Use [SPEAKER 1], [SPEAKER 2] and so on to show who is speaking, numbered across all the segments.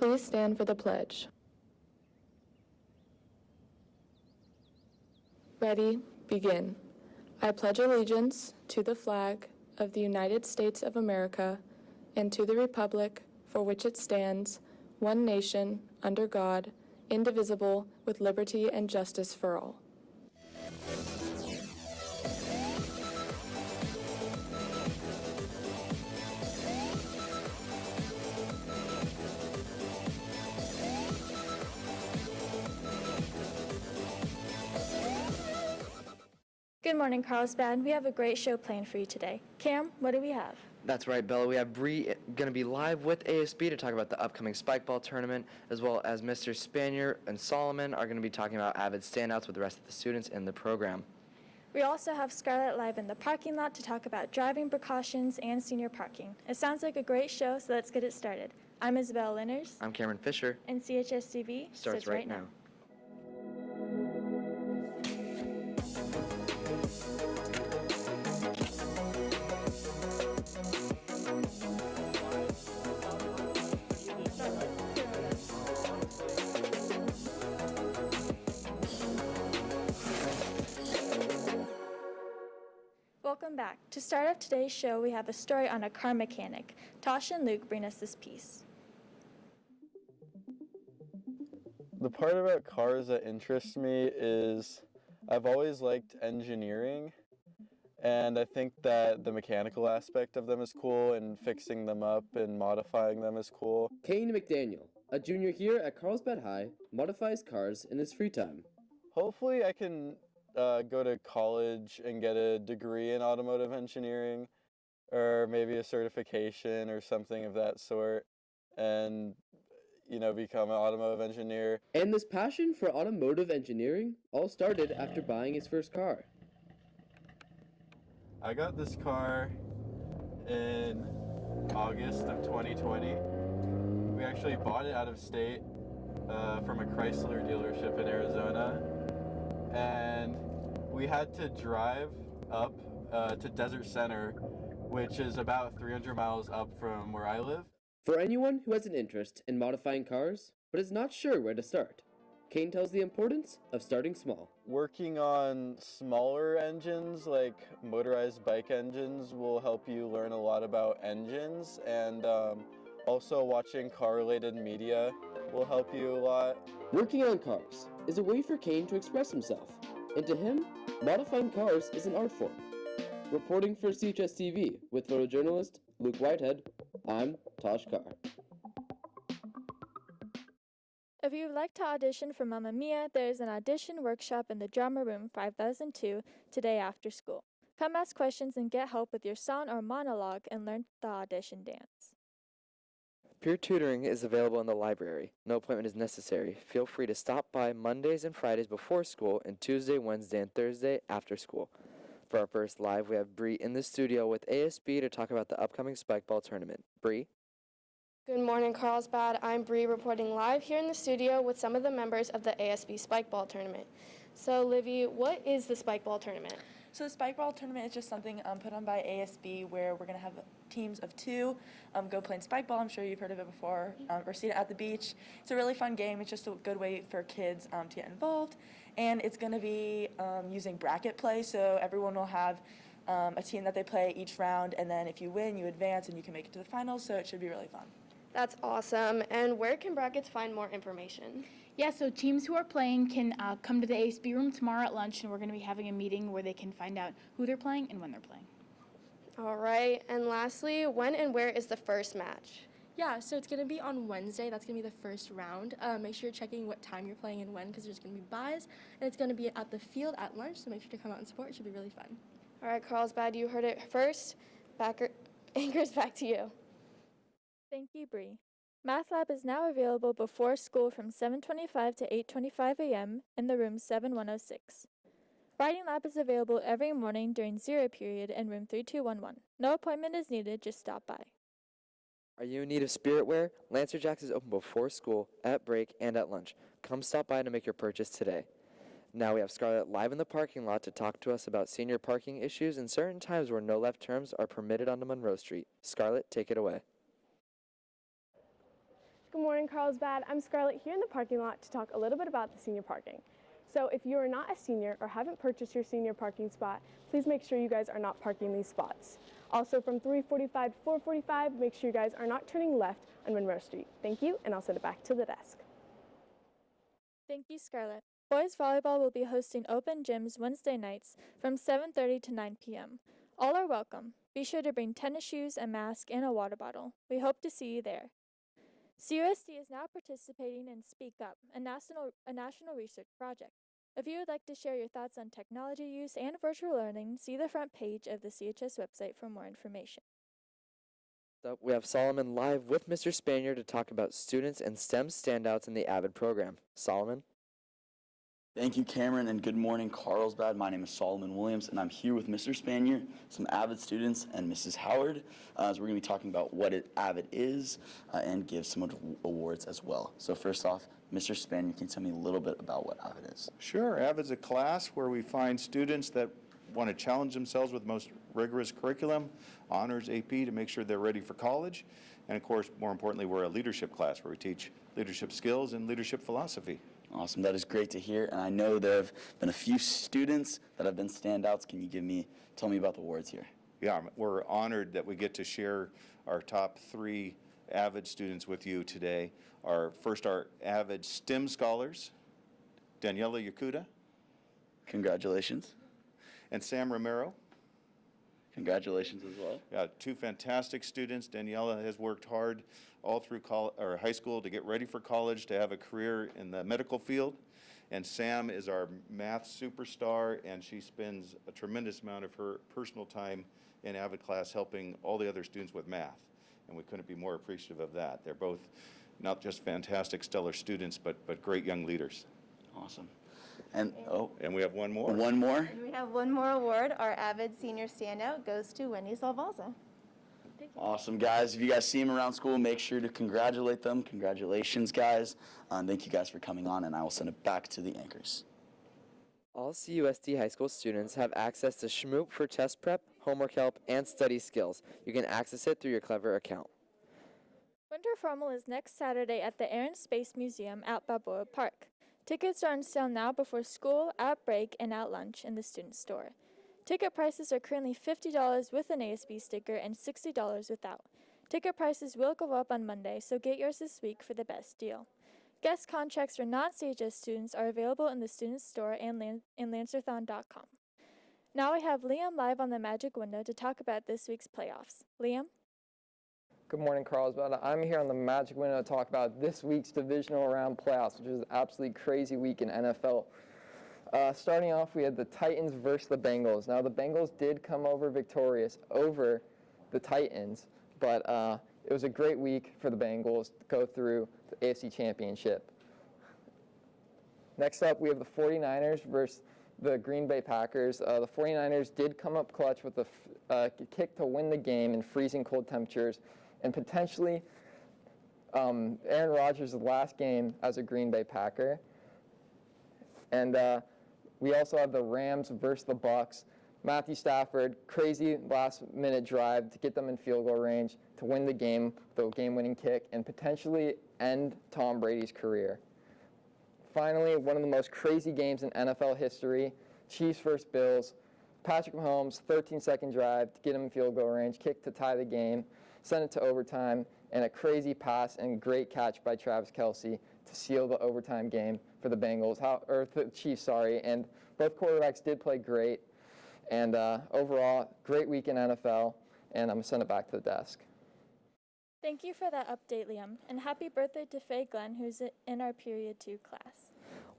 [SPEAKER 1] Please stand for the pledge. Ready, begin. I pledge allegiance to the flag of the United States of America and to the republic for which it stands, one nation, under God, indivisible, with liberty and justice for all.
[SPEAKER 2] Good morning, Carlsbad. We have a great show planned for you today. Cam, what do we have?
[SPEAKER 3] That's right, Bella. We have Bree going to be live with ASB to talk about the upcoming spike ball tournament, as well as Mr. Spanier and Solomon are going to be talking about avid standouts with the rest of the students in the program.
[SPEAKER 2] We also have Scarlett live in the parking lot to talk about driving precautions and senior parking. It sounds like a great show, so let's get it started. I'm Isabel Linners.
[SPEAKER 3] I'm Cameron Fisher.
[SPEAKER 2] And CHSTV
[SPEAKER 3] starts right now.
[SPEAKER 2] Welcome back. To start off today's show, we have a story on a car mechanic. Tosh and Luke bring us this piece.
[SPEAKER 4] The part about cars that interests me is I've always liked engineering, and I think that the mechanical aspect of them is cool, and fixing them up and modifying them is cool.
[SPEAKER 5] Kane McDaniel, a junior here at Carlsbad High, modifies cars in his free time.
[SPEAKER 4] Hopefully I can go to college and get a degree in automotive engineering, or maybe a certification or something of that sort, and become an automotive engineer.
[SPEAKER 5] And this passion for automotive engineering all started after buying his first car.
[SPEAKER 4] I got this car in August of 2020. We actually bought it out of state from a Chrysler dealership in Arizona. And we had to drive up to Desert Center, which is about 300 miles up from where I live.
[SPEAKER 5] For anyone who has an interest in modifying cars, but is not sure where to start, Kane tells the importance of starting small.
[SPEAKER 4] Working on smaller engines, like motorized bike engines, will help you learn a lot about engines, and also watching car-related media will help you a lot.
[SPEAKER 5] Working on cars is a way for Kane to express himself, and to him, modifying cars is an art form. Reporting for CHS-TV with photojournalist Luke Whitehead, I'm Tosh Carr.
[SPEAKER 2] If you would like to audition for Mamma Mia, there is an audition workshop in the Drama Room 5002 today after school. Come ask questions and get help with your song or monologue and learn the audition dance.
[SPEAKER 3] Peer tutoring is available in the library. No appointment is necessary. Feel free to stop by Mondays and Fridays before school and Tuesday, Wednesday, and Thursday after school. For our first live, we have Bree in the studio with ASB to talk about the upcoming spike ball tournament. Bree?
[SPEAKER 6] Good morning, Carlsbad. I'm Bree reporting live here in the studio with some of the members of the ASB Spike Ball Tournament. So, Livy, what is the Spike Ball Tournament?
[SPEAKER 7] So the Spike Ball Tournament is just something put on by ASB where we're going to have teams of two go play in Spike Ball. I'm sure you've heard of it before or seen it at the beach. It's a really fun game. It's just a good way for kids to get involved. And it's going to be using bracket play, so everyone will have a team that they play each round, and then if you win, you advance and you can make it to the finals, so it should be really fun.
[SPEAKER 6] That's awesome. And where can brackets find more information?
[SPEAKER 8] Yeah, so teams who are playing can come to the ASB room tomorrow at lunch, and we're going to be having a meeting where they can find out who they're playing and when they're playing.
[SPEAKER 6] All right. And lastly, when and where is the first match?
[SPEAKER 9] Yeah, so it's going to be on Wednesday. That's going to be the first round. Make sure you're checking what time you're playing and when, because there's going to be buys. And it's going to be at the field at lunch, so make sure to come out and support. It should be really fun.
[SPEAKER 6] All right, Carlsbad, you heard it first. Anchors, back to you.
[SPEAKER 2] Thank you, Bree. Math Lab is now available before school from 7:25 to 8:25 a.m. in the room 7106. Writing Lab is available every morning during zero period in room 3211. No appointment is needed, just stop by.
[SPEAKER 3] Are you in need of spirit wear? Lancer Jacks is open before school, at break, and at lunch. Come stop by to make your purchase today. Now we have Scarlett live in the parking lot to talk to us about senior parking issues and certain times where no left turns are permitted onto Monroe Street. Scarlett, take it away.
[SPEAKER 10] Good morning, Carlsbad. I'm Scarlett here in the parking lot to talk a little bit about the senior parking. So if you are not a senior or haven't purchased your senior parking spot, please make sure you guys are not parking these spots. Also from 345 to 445, make sure you guys are not turning left on Monroe Street. Thank you, and I'll send it back to the desk.
[SPEAKER 2] Thank you, Scarlett. Boys volleyball will be hosting open gyms Wednesday nights from 7:30 to 9 p.m. All are welcome. Be sure to bring tennis shoes, a mask, and a water bottle. We hope to see you there. CUSD is now participating in Speak Up, a national research project. If you would like to share your thoughts on technology use and virtual learning, see the front page of the CHS website for more information.
[SPEAKER 3] So we have Solomon live with Mr. Spanier to talk about students and STEM standouts in the AVID program. Solomon?
[SPEAKER 11] Thank you, Cameron, and good morning, Carlsbad. My name is Solomon Williams, and I'm here with Mr. Spanier, some AVID students, and Mrs. Howard. So we're going to be talking about what AVID is and give some awards as well. So first off, Mr. Spanier, can you tell me a little bit about what AVID is?
[SPEAKER 12] Sure. AVID's a class where we find students that want to challenge themselves with the most rigorous curriculum, honors, AP, to make sure they're ready for college. And of course, more importantly, we're a leadership class where we teach leadership skills and leadership philosophy.
[SPEAKER 11] Awesome. That is great to hear. And I know there have been a few students that have been standouts. Can you tell me about the awards here?
[SPEAKER 12] Yeah, we're honored that we get to share our top 3 AVID students with you today. Our AVID STEM scholars, Daniela Yakuda.
[SPEAKER 11] Congratulations.
[SPEAKER 12] And Sam Romero.
[SPEAKER 11] Congratulations as well.
[SPEAKER 12] Yeah, 2 fantastic students. Daniela has worked hard all through high school to get ready for college, to have a career in the medical field. And Sam is our math superstar, and she spends a tremendous amount of her personal time in AVID class helping all the other students with math. And we couldn't be more appreciative of that. They're both not just fantastic, stellar students, but great young leaders.
[SPEAKER 11] Awesome. And
[SPEAKER 12] we have one more.
[SPEAKER 11] One more?
[SPEAKER 13] And we have one more award. Our AVID senior standout goes to Wendy Salvalza.
[SPEAKER 11] Awesome, guys. If you guys see them around school, make sure to congratulate them. Congratulations, guys. Thank you guys for coming on, and I will send it back to the anchors.
[SPEAKER 3] All CUSD high school students have access to Schmoop for test prep, homework help, and study skills. You can access it through your Clever account.
[SPEAKER 2] Winter Formal is next Saturday at the Air and Space Museum at Balboa Park. Tickets are on sale now before school, at break, and at lunch in the student store. Ticket prices are currently $50 with an ASB sticker and $60 without. Ticket prices will go up on Monday, so get yours this week for the best deal. Guest contracts for non-CHS students are available in the student store and Lancerthon.com. Now I have Liam live on the Magic Window to talk about this week's playoffs. Liam?
[SPEAKER 14] Good morning, Carlsbad. I'm here on the Magic Window to talk about this week's divisional round playoffs, which is an absolutely crazy week in NFL. Starting off, we had the Titans versus the Bengals. Now, the Bengals did come over victorious over the Titans, but it was a great week for the Bengals to go through the AFC Championship. Next up, we have the 49ers versus the Green Bay Packers. The 49ers did come up clutch with a kick to win the game in freezing cold temperatures, and potentially Aaron Rodgers' last game as a Green Bay Packer. And we also have the Rams versus the Bucks. Matthew Stafford, crazy last-minute drive to get them in field goal range to win the game, the game-winning kick, and potentially end Tom Brady's career. Finally, one of the most crazy games in NFL history, Chiefs versus Bills. Patrick Mahomes, 13-second drive to get him in field goal range, kick to tie the game, send it to overtime, and a crazy pass and great catch by Travis Kelce to seal the overtime game for the Bengals, or the Chiefs, sorry. And both quarterbacks did play great. And overall, great week in NFL, and I'm going to send it back to the desk.
[SPEAKER 2] Thank you for that update, Liam, and happy birthday to Faye Glenn, who's in our Period 2 class.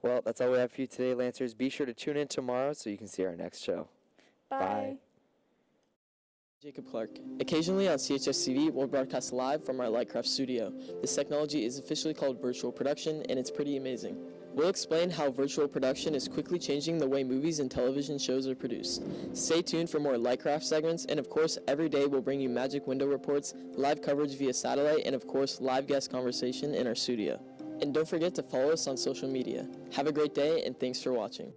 [SPEAKER 3] Well, that's all we have for you today, Lancers. Be sure to tune in tomorrow so you can see our next show.
[SPEAKER 2] Bye.
[SPEAKER 15] Jacob Clark. Occasionally on CHS TV, we'll broadcast live from our Lightcraft studio. This technology is officially called virtual production, and it's pretty amazing. We'll explain how virtual production is quickly changing the way movies and television shows are produced. Stay tuned for more Lightcraft segments, and of course, every day we'll bring you Magic Window reports, live coverage via satellite, and of course, live guest conversation in our studio. And don't forget to follow us on social media. Have a great day, and thanks for watching.